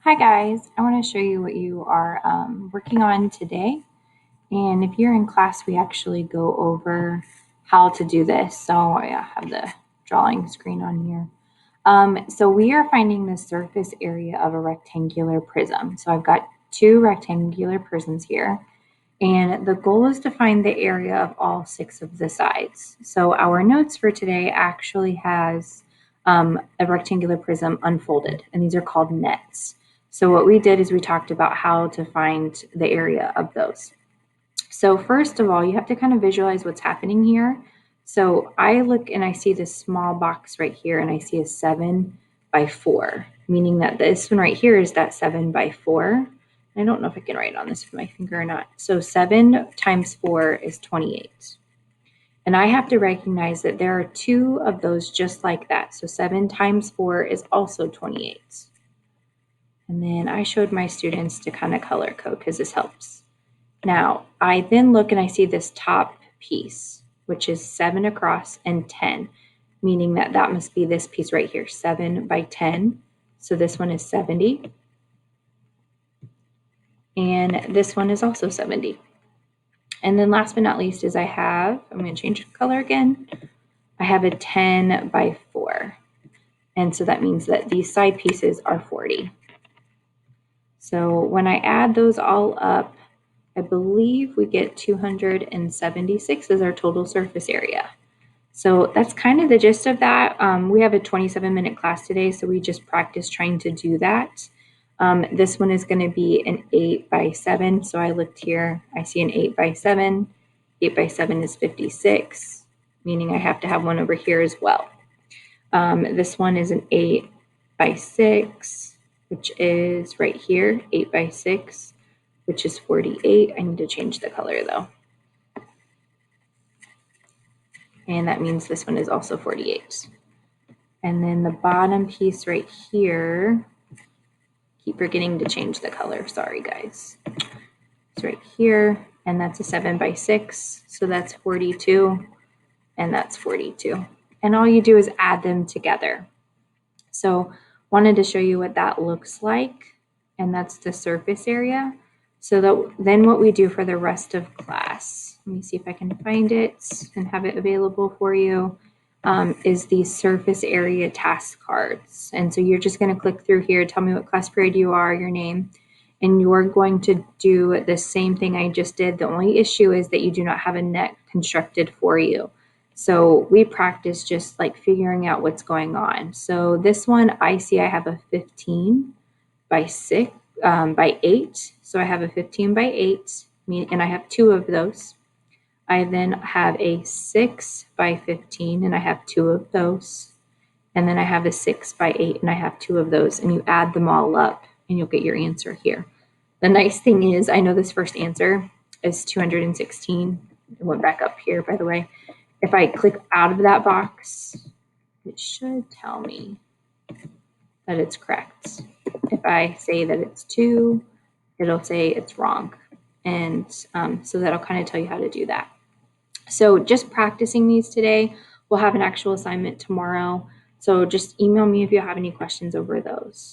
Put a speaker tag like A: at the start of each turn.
A: Hi guys, I want to show you what you are working on today. And if you're in class, we actually go over how to do this. So I have the drawing screen on here. So we are finding the surface area of a rectangular prism. So I've got two rectangular prisms here. And the goal is to find the area of all six of the sides. So our notes for today actually has a rectangular prism unfolded, and these are called nets. So what we did is we talked about how to find the area of those. So first of all, you have to kind of visualize what's happening here. So I look and I see this small box right here, and I see a 7x4, meaning that this one right here is that 7x4. I don't know if I can write on this with my finger or not. So 7 times 4 is 28. And I have to recognize that there are two of those just like that. So 7 times 4 is also 28. And then I showed my students to kind of color code because this helps. Now, I then look and I see this top piece, which is 7 across and 10, meaning that that must be this piece right here, 7 by 10. So this one is 70. And this one is also 70. And then last but not least is I'm going to change the color again. I have a 10 by 4. And so that means that these side pieces are 40. So when I add those all up, I believe we get 276 as our total surface area. So that's kind of the gist of that. We have a 27-minute class today, so we just practice trying to do that. This one is going to be an 8 by 7. So I looked here, I see an 8 by 7. 8 by 7 is 56, meaning I have to have one over here as well. This one is an 8 by 6, which is right here, 8 by 6, which is 48. I need to change the color though. And that means this one is also 48. And then the bottom piece right here, keep forgetting to change the color, sorry guys. It's right here, and that's a 7 by 6, so that's 42, and that's 42. And all you do is add them together. So wanted to show you what that looks like, and that's the surface area. So that then what we do for the rest of class, let me see if I can find it and have it available for you, is the surface area task cards. And so you're just going to click through here, tell me what class period you are, your name, and you're going to do the same thing I just did. The only issue is that you do not have a net constructed for you. So we practice just like figuring out what's going on. So this one I see I have a 15 by 6 by 8. So I have a 15 by 8, and I have two of those. I then have a 6 by 15, and I have two of those. And then I have a 6 by 8, and I have two of those. And you add them all up, and you'll get your answer here. The nice thing is, I know this first answer is 216. It went back up here, by the way. If I click out of that box, it should tell me that it's correct. If I say that it's 2, it'll say it's wrong. And so that'll kind of tell you how to do that. So just practicing these today. We'll have an actual assignment tomorrow. So just email me if you have any questions over those.